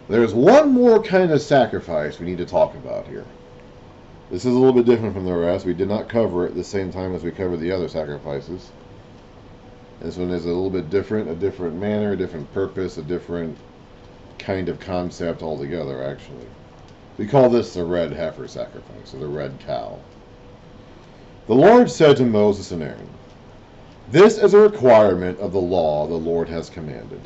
There's one more kind of sacrifice we need to talk about here. This is a little bit different from the rest. We did not cover it the same time as we covered the other sacrifices. This one is a little bit different, a different manner, a different purpose, a different kind of concept altogether, actually. We call this the red heifer sacrifice, or the red cow. The Lord said to Moses and Aaron, "This is a requirement of the law the Lord has commanded.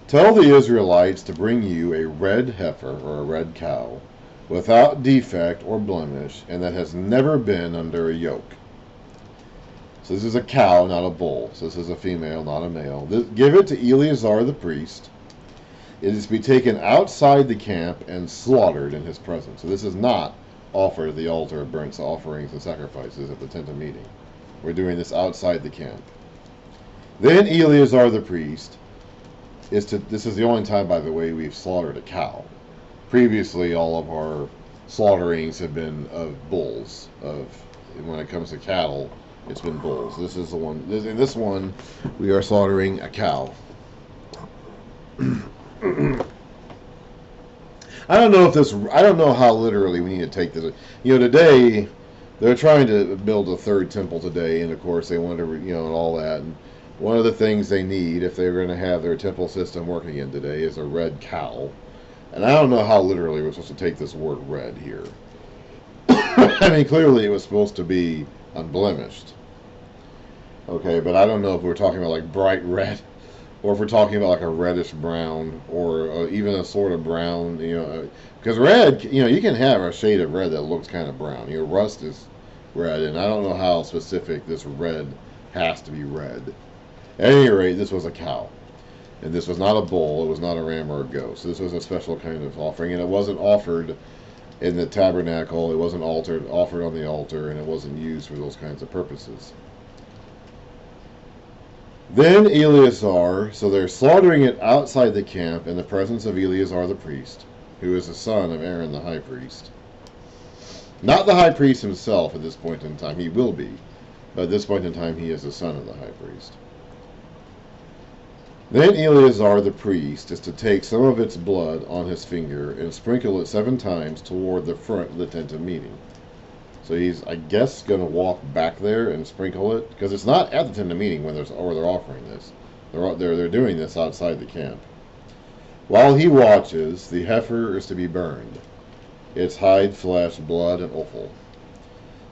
Tell the Israelites to bring you a red heifer, or a red cow, without defect or blemish, and that has never been under a yoke." So this is a cow, not a bull. So this is a female, not a male. Give it to Eleazar the priest. It is to be taken outside the camp and slaughtered in his presence. So this is not offered at the altar of burnt offerings and sacrifices at the tent of meeting. We're doing this outside the camp. Then Eleazar the priest this is the only time, by the way, we've slaughtered a cow. Previously, all of our slaughterings have been of bulls. When it comes to cattle, it's been bulls. This is the one. In this one, we are slaughtering a cow. I don't know how literally we need to take this. Today they're trying to build a third temple today, and of course they want to, and all that. And one of the things they need, if they're going to have their temple system working again today, is a red cow. And I don't know how literally we're supposed to take this word red here. I mean, clearly it was supposed to be unblemished. Okay, but I don't know if we're talking about like bright red, or if we're talking about like a reddish brown, or even a sort of brown, because red, you can have a shade of red that looks kind of brown. Rust is red, and I don't know how specific this red has to be red. At any rate, this was a cow. And this was not a bull, it was not a ram or a goat. So this was a special kind of offering, and it wasn't offered in the tabernacle, it wasn't offered on the altar, and it wasn't used for those kinds of purposes. Then Eleazar, so they're slaughtering it outside the camp in the presence of Eleazar the priest, who is the son of Aaron the high priest. Not the high priest himself at this point in time, he will be, but at this point in time he is the son of the high priest. Then Eleazar the priest is to take some of its blood on his finger and sprinkle it 7 times toward the front of the tent of meeting. So he's, I guess, going to walk back there and sprinkle it, because it's not at the tent of meeting when they're offering this. They're doing this outside the camp. While he watches, the heifer is to be burned, its hide, flesh, blood, and offal.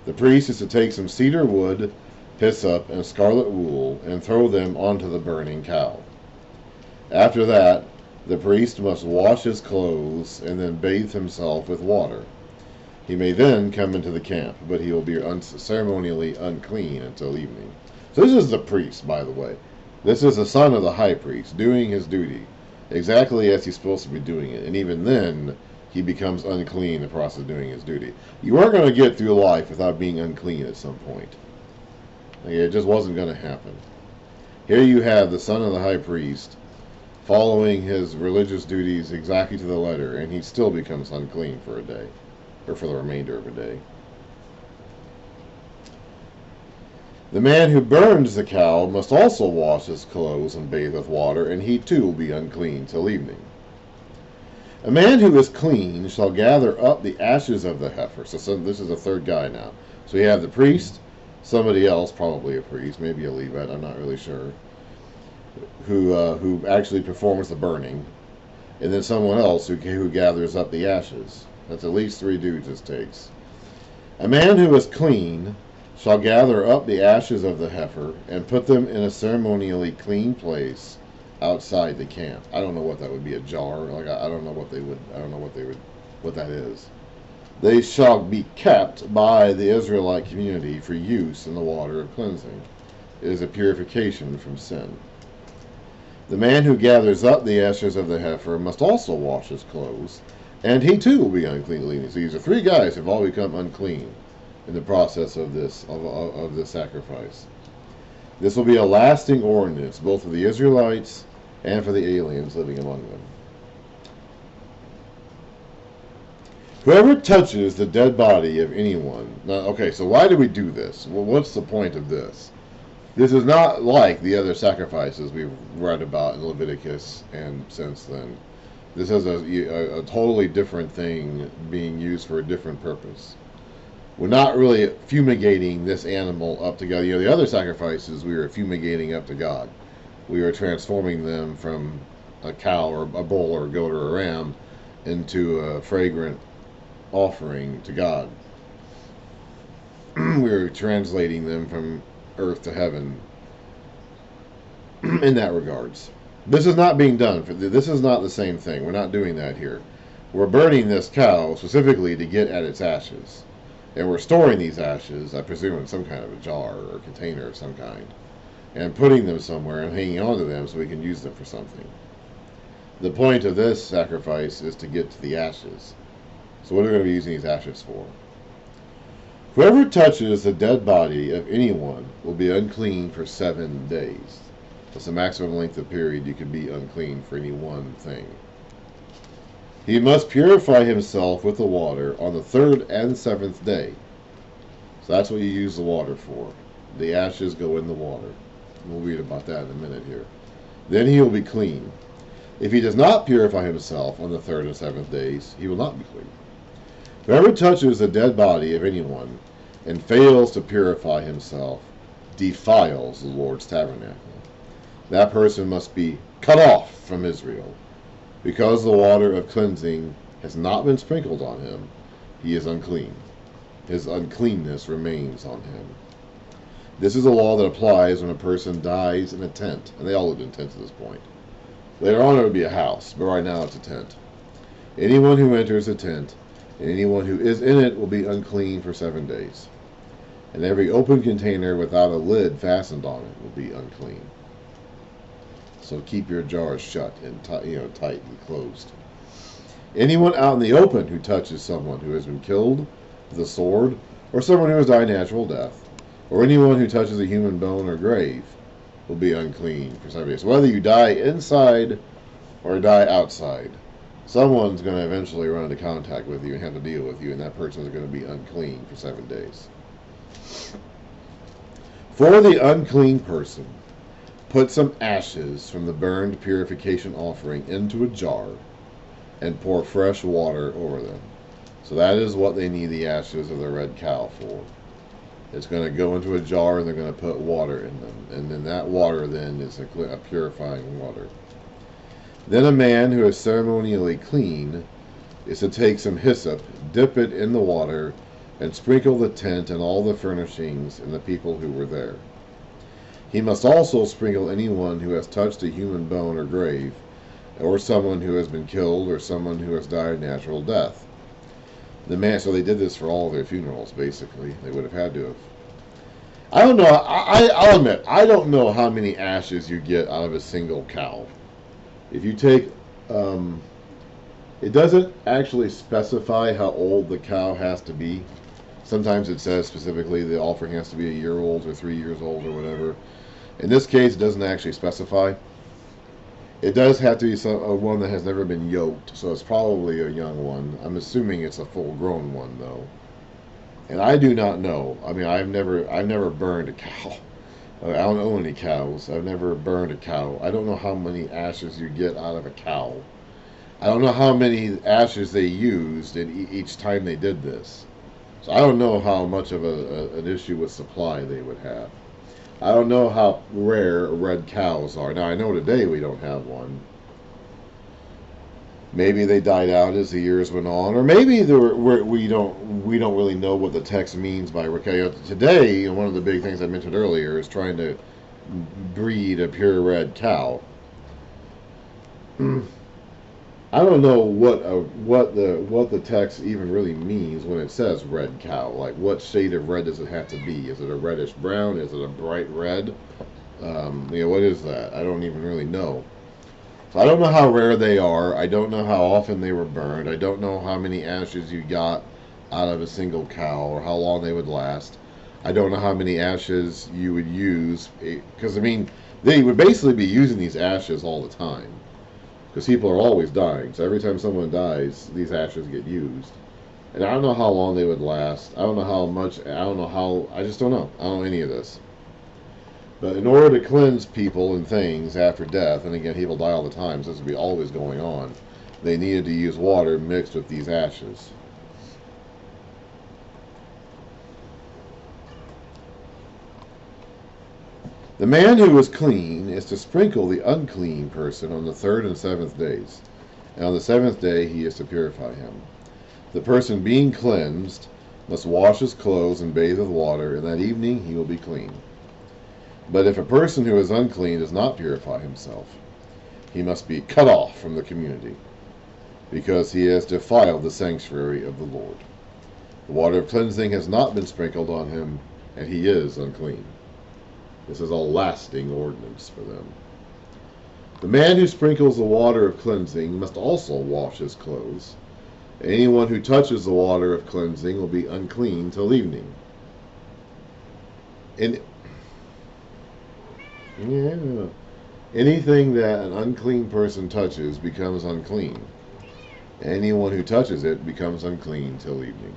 The priest is to take some cedar wood, hyssop, and scarlet wool, and throw them onto the burning cow. After that, the priest must wash his clothes and then bathe himself with water. He may then come into the camp, but he will be ceremonially unclean until evening. So this is the priest, by the way. This is the son of the high priest doing his duty, exactly as he's supposed to be doing it. And even then, he becomes unclean in the process of doing his duty. You aren't going to get through life without being unclean at some point. It just wasn't going to happen. Here you have the son of the high priest following his religious duties exactly to the letter, and he still becomes unclean for a day, or for the remainder of a day. The man who burns the cow must also wash his clothes and bathe with water, and he too will be unclean till evening. A man who is clean shall gather up the ashes of the heifer. So this is a third guy now. So you have the priest, somebody else, probably a priest, maybe a Levite, I'm not really sure, who actually performs the burning, and then someone else who gathers up the ashes. That's at least 3 dudes this takes. A man who is clean shall gather up the ashes of the heifer and put them in a ceremonially clean place outside the camp. I don't know what that would be, a jar. Like I don't know what that is. They shall be kept by the Israelite community for use in the water of cleansing. It is a purification from sin. The man who gathers up the ashes of the heifer must also wash his clothes, and he too will be unclean. So these are 3 guys who have all become unclean in the process of this sacrifice. This will be a lasting ordinance, both for the Israelites and for the aliens living among them. Whoever touches the dead body of anyone... Now, okay, so why do we do this? Well, what's the point of this? This is not like the other sacrifices we've read about in Leviticus and since then. This is a totally different thing being used for a different purpose. We're not really fumigating this animal up to God. The other sacrifices we were fumigating up to God. We were transforming them from a cow or a bull or a goat or a ram into a fragrant offering to God. We were translating them from earth to heaven in that regards. This is not being done. This is not the same thing. We're not doing that here. We're burning this cow specifically to get at its ashes. And we're storing these ashes, I presume, in some kind of a jar or a container of some kind, and putting them somewhere and hanging on to them so we can use them for something. The point of this sacrifice is to get to the ashes. So what are we going to be using these ashes for? Whoever touches the dead body of anyone will be unclean for 7 days. That's the maximum length of period you can be unclean for any one thing. He must purify himself with the water on the 3rd and 7th day. So that's what you use the water for. The ashes go in the water. We'll read about that in a minute here. Then he will be clean. If he does not purify himself on the 3rd and 7th days, he will not be clean. Whoever touches the dead body of anyone and fails to purify himself defiles the Lord's tabernacle. That person must be cut off from Israel. Because the water of cleansing has not been sprinkled on him, he is unclean. His uncleanness remains on him. This is a law that applies when a person dies in a tent. And they all lived in tents at this point. Later on it would be a house, but right now it's a tent. Anyone who enters a tent and anyone who is in it will be unclean for 7 days. And every open container without a lid fastened on it will be unclean. So keep your jars shut and tight and closed. Anyone out in the open who touches someone who has been killed with a sword, or someone who has died natural death, or anyone who touches a human bone or grave, will be unclean for 7 days. So whether you die inside or die outside, someone's going to eventually run into contact with you and have to deal with you, and that person is going to be unclean for 7 days. For the unclean person, put some ashes from the burned purification offering into a jar and pour fresh water over them. So that is what they need the ashes of the red cow for. It's going to go into a jar and they're going to put water in them. And then that water then is a purifying water. Then a man who is ceremonially clean is to take some hyssop, dip it in the water, and sprinkle the tent and all the furnishings and the people who were there. He must also sprinkle anyone who has touched a human bone or grave, or someone who has been killed, or someone who has died natural death. So they did this for all their funerals, basically. They would have had to have. I don't know. I'll admit, I don't know how many ashes you get out of a single cow. If you take, it doesn't actually specify how old the cow has to be. Sometimes it says specifically the offering has to be 1 year old or 3 years old or whatever. In this case, it doesn't actually specify. It does have to be one that has never been yoked, so it's probably a young one. I'm assuming it's a full-grown one, though. And I do not know. I mean, I've never burned a cow. I don't own any cows. I've never burned a cow. I don't know how many ashes you get out of a cow. I don't know how many ashes they used in each time they did this. So I don't know how much of an issue with supply they would have. I don't know how rare red cows are. Now I know today we don't have one. Maybe they died out as the years went on, or maybe we don't really know what the text means by red cow. Today, one of the big things I mentioned earlier is trying to breed a pure red cow. I don't know what the text even really means when it says red cow. Like, what shade of red does it have to be? Is it a reddish brown? Is it a bright red? What is that? I don't even really know. So I don't know how rare they are. I don't know how often they were burned. I don't know how many ashes you got out of a single cow or how long they would last. I don't know how many ashes you would use, because I mean, they would basically be using these ashes all the time. Because people are always dying, so every time someone dies, these ashes get used. And I don't know how long they would last. I don't know how much, I just don't know. I don't know any of this. But in order to cleanse people and things after death, and again, people die all the time, so this would be always going on. they needed to use water mixed with these ashes. The man who is clean is to sprinkle the unclean person on the 3rd and 7th days, and on the 7th day he is to purify him. The person being cleansed must wash his clothes and bathe with water, and that evening he will be clean. But if a person who is unclean does not purify himself, he must be cut off from the community, because he has defiled the sanctuary of the Lord. The water of cleansing has not been sprinkled on him, and he is unclean. This is a lasting ordinance for them. The man who sprinkles the water of cleansing must also wash his clothes. Anyone who touches the water of cleansing will be unclean till evening. Anything that an unclean person touches becomes unclean. Anyone who touches it becomes unclean till evening.